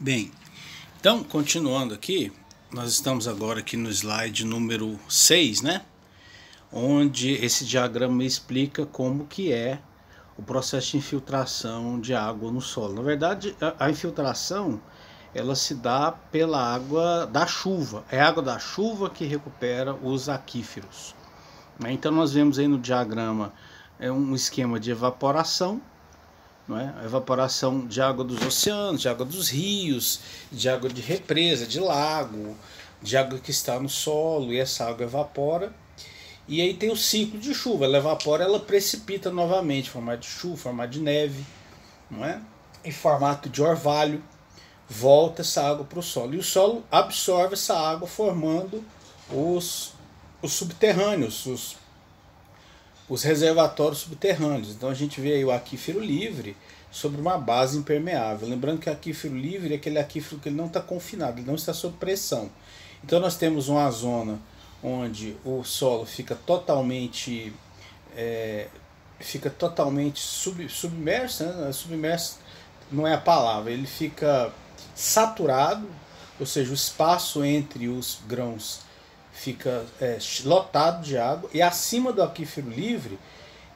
Bem, então, continuando aqui, nós estamos agora aqui no slide número 6, né? Onde esse diagrama explica como que é o processo de infiltração de água no solo. Na verdade, a infiltração, ela se dá pela água da chuva. É a água da chuva que recupera os aquíferos. Então, nós vemos aí no diagrama um esquema de evaporação, não é? A evaporação de água dos oceanos, de água dos rios, de água de represa, de lago, de água que está no solo, e essa água evapora. E aí tem o ciclo de chuva, ela evapora, ela precipita novamente, em formato de chuva, em formato de neve, não é? Em formato de orvalho, volta essa água para o solo. E o solo absorve essa água, formando os subterrâneos, os reservatórios subterrâneos. Então a gente vê aí o aquífero livre sobre uma base impermeável. Lembrando que o aquífero livre é aquele aquífero que ele não está confinado, ele não está sob pressão. Então nós temos uma zona onde o solo fica totalmente submerso, né? Submerso não é a palavra, ele fica saturado, ou seja, o espaço entre os grãos fica lotado de água, e acima do aquífero livre,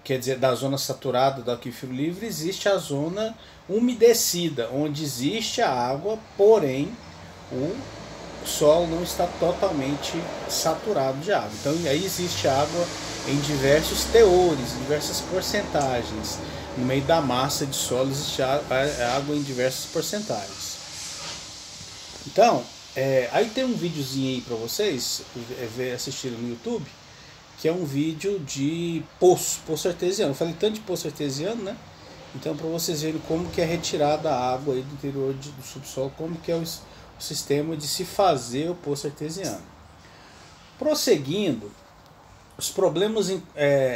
quer dizer, da zona saturada do aquífero livre, existe a zona umedecida, onde existe a água, porém o solo não está totalmente saturado de água. Então aí existe água em diversos teores, em diversas porcentagens. No meio da massa de solo existe água em diversas porcentagens. Então, aí tem um videozinho aí para vocês assistirem no YouTube, que é um vídeo de poço artesiano. Eu falei tanto de poço artesiano, né? Então, para vocês verem como que é retirada a água aí do interior do subsolo, como que é o sistema de se fazer o poço artesiano. Prosseguindo, os problemas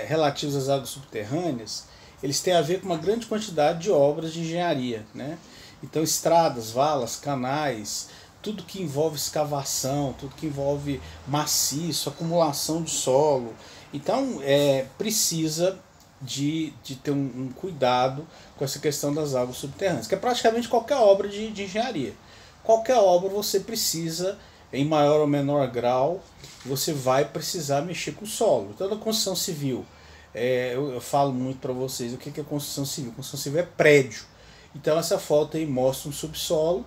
relativos às águas subterrâneas, eles têm a ver com uma grande quantidade de obras de engenharia, né? Então, estradas, valas, canais, tudo que envolve escavação, tudo que envolve maciço, acumulação de solo. Então, precisa de ter um cuidado com essa questão das águas subterrâneas, que é praticamente qualquer obra de engenharia. Qualquer obra você precisa, em maior ou menor grau, você vai precisar mexer com o solo. Então, na construção civil, eu falo muito para vocês o que é construção civil. Construção civil é prédio. Então, essa foto aí mostra um subsolo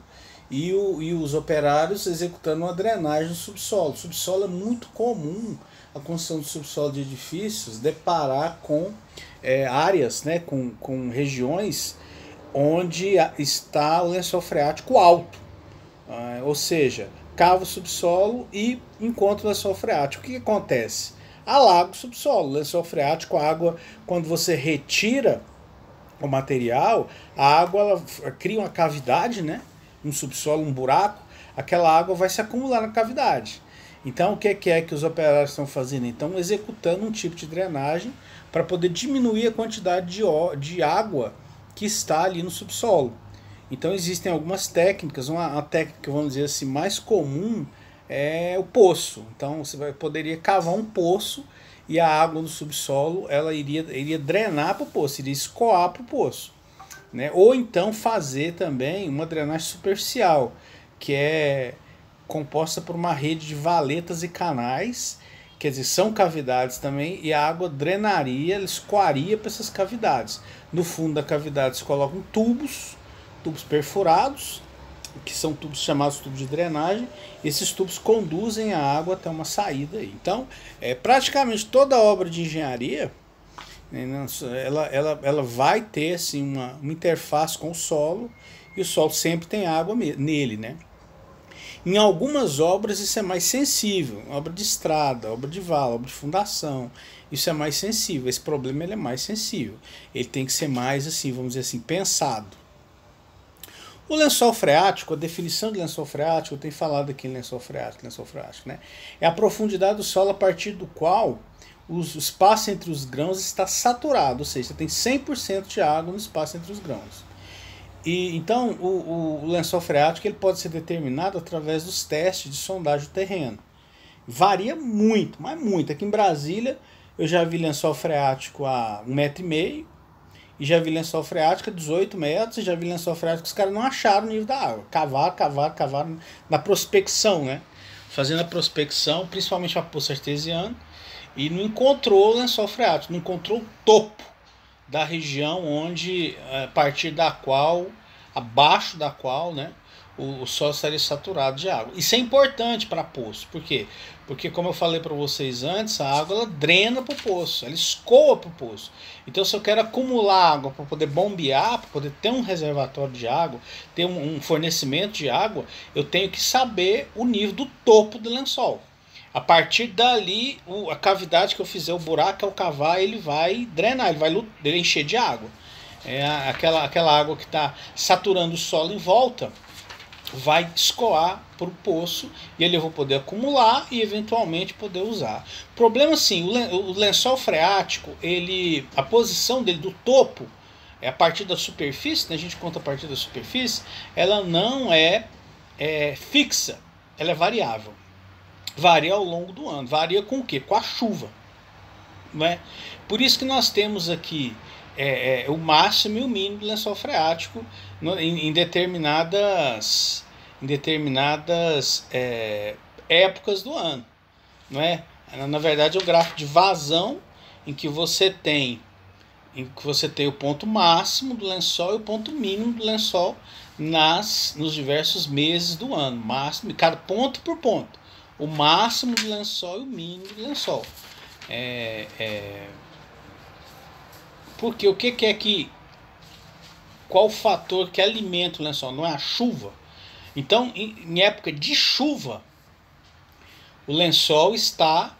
e os operários executando uma drenagem no subsolo. O subsolo é muito comum, a construção do subsolo de edifícios, deparar com áreas, né, com regiões onde está o lençol freático alto. Ou seja, cava o subsolo e encontra o lençol freático. O que acontece? Alaga o subsolo. O lençol freático, a água, quando você retira o material, a água ela cria uma cavidade, né? Um subsolo, um buraco, aquela água vai se acumular na cavidade. Então o que é que os operários estão fazendo? Então executando um tipo de drenagem para poder diminuir a quantidade de água que está ali no subsolo. Então existem algumas técnicas, uma técnica, vamos dizer assim, mais comum é o poço. Então você poderia cavar um poço e a água do subsolo ela iria drenar para o poço, iria escoar para o poço. Né? Ou então fazer também uma drenagem superficial, que é composta por uma rede de valetas e canais, quer dizer, são cavidades também, e a água drenaria, ela escoaria para essas cavidades. No fundo da cavidade se colocam tubos perfurados, que são tubos chamados tubos de drenagem. Esses tubos conduzem a água até uma saída. Então, praticamente toda obra de engenharia, ela vai ter assim, uma interface com o solo, e o solo sempre tem água nele, né? Em algumas obras isso é mais sensível, obra de estrada, obra de vala, obra de fundação, isso é mais sensível, esse problema ele é mais sensível, ele tem que ser mais, assim, vamos dizer assim, pensado. O lençol freático, a definição de lençol freático, eu tenho falado aqui em lençol freático, né? É a profundidade do solo a partir do qual o espaço entre os grãos está saturado, ou seja, você tem 100% de água no espaço entre os grãos. E então o lençol freático ele pode ser determinado através dos testes de sondagem do terreno. Varia muito, mas muito. Aqui em Brasília eu já vi lençol freático a 1,5 m E já vi lençol freático a 18 metros, e já vi lençol freático que os caras não acharam o nível da água. Cavaram na prospecção, né? Fazendo a prospecção, principalmente para poço artesiano, e não encontrou o lençol freático, não encontrou o topo da região onde, a partir da qual, abaixo da qual, né, o solo estaria saturado de água. Isso é importante para poço. Por quê? Porque, como eu falei para vocês antes, a água ela drena para o poço, ela escoa para o poço. Então, se eu quero acumular água para poder bombear, para poder ter um reservatório de água, ter um fornecimento de água, eu tenho que saber o nível do topo do lençol. A partir dali, a cavidade que eu fizer, o buraco que eu cavar, ele vai drenar, ele vai encher de água. Aquela água que está saturando o solo em volta vai escoar para o poço e ele eu vou poder acumular e eventualmente poder usar. Problema assim, o lençol freático, a posição dele do topo, a partir da superfície, né, a gente conta a partir da superfície, ela não é fixa, ela é variável. Varia ao longo do ano. Varia com o quê? Com a chuva. Não é? Por isso que nós temos aqui o máximo e o mínimo do lençol freático em determinadas épocas do ano. Não é? Na verdade é o gráfico de vazão em que você tem o ponto máximo do lençol e o ponto mínimo do lençol nos diversos meses do ano. Máximo, cada ponto por ponto. O máximo do lençol e o mínimo do lençol. Porque o que é que... Qual o fator que alimenta o lençol? Não é a chuva. Então, em época de chuva, o lençol está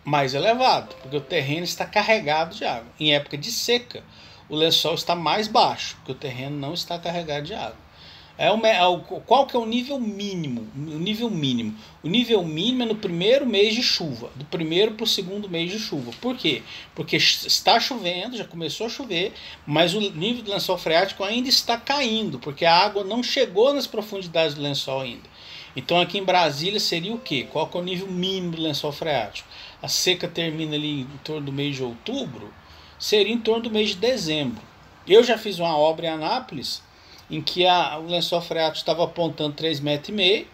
mais elevado, porque o terreno está carregado de água. Em época de seca, o lençol está mais baixo, porque o terreno não está carregado de água. Qual que é o nível mínimo? O nível mínimo é no primeiro mês de chuva, do primeiro para o segundo mês de chuva. Por quê? Porque está chovendo, já começou a chover, mas o nível do lençol freático ainda está caindo, porque a água não chegou nas profundidades do lençol ainda. Então aqui em Brasília seria o quê? Qual que é o nível mínimo do lençol freático? A seca termina ali em torno do mês de outubro, seria em torno do mês de dezembro. Eu já fiz uma obra em Anápolis, em que o lençol freático estava apontando 3,5 metros,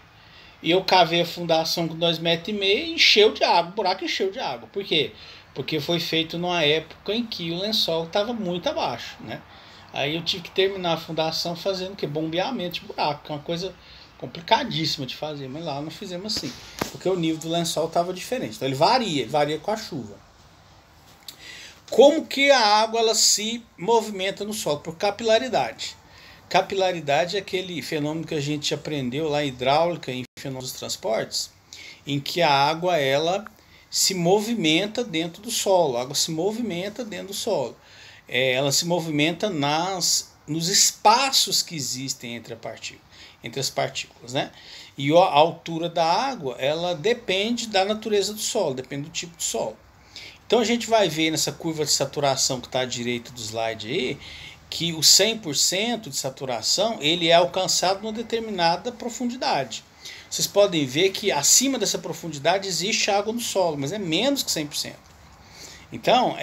e eu cavei a fundação com 2,5 metros e encheu de água, o buraco encheu de água. Por quê? Porque foi feito numa época em que o lençol estava muito abaixo, né? Aí eu tive que terminar a fundação fazendo bombeamento de buraco, que é uma coisa complicadíssima de fazer, mas lá não fizemos assim, porque o nível do lençol estava diferente. Então ele varia com a chuva. Como que a água ela se movimenta no solo? Por capilaridade. Capilaridade é aquele fenômeno que a gente aprendeu lá em hidráulica, em fenômenos dos transportes, em que a água ela se movimenta dentro do solo. A água se movimenta dentro do solo. Ela se movimenta nos espaços que existem entre as partículas, né? E a altura da água ela depende da natureza do solo, depende do tipo de solo. Então a gente vai ver nessa curva de saturação que está à direita do slide aí, que o 100% de saturação ele é alcançado numa determinada profundidade. Vocês podem ver que acima dessa profundidade existe água no solo, mas é menos que 100%. Então,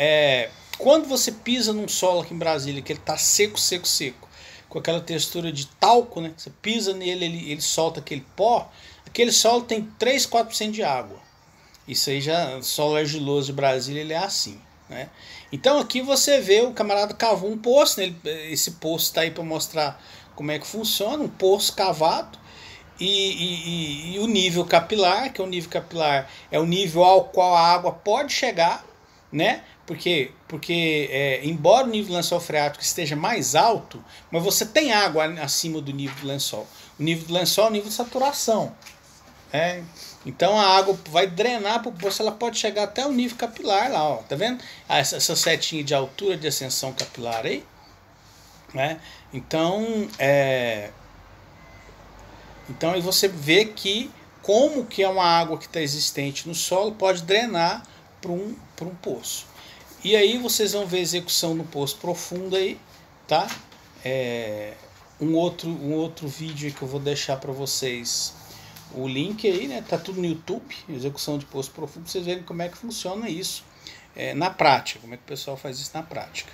quando você pisa num solo aqui em Brasília, que ele está seco, com aquela textura de talco, né? Você pisa nele, ele solta aquele pó, aquele solo tem 3, 4% de água. Isso aí já, o solo argiloso de Brasília, ele é assim, né? Então aqui você vê o camarada cavou um poço, né? Esse poço está aí para mostrar como é que funciona, um poço cavado, e o nível capilar, que é o nível ao qual a água pode chegar, né? Porque embora o nível do lençol freático esteja mais alto, mas você tem água acima do nível do lençol. O nível do lençol é o nível de saturação. Então a água vai drenar para o poço, ela pode chegar até o nível capilar lá, ó, tá vendo? Essa setinha de altura de ascensão capilar aí, né? Então aí você vê que como que é uma água que está existente no solo pode drenar para um poço. E aí vocês vão ver a execução no poço profundo aí, tá? Um outro vídeo que eu vou deixar para vocês o link aí, né? Tá tudo no YouTube, execução de poço profundo, pra vocês verem como é que funciona isso na prática, como é que o pessoal faz isso na prática.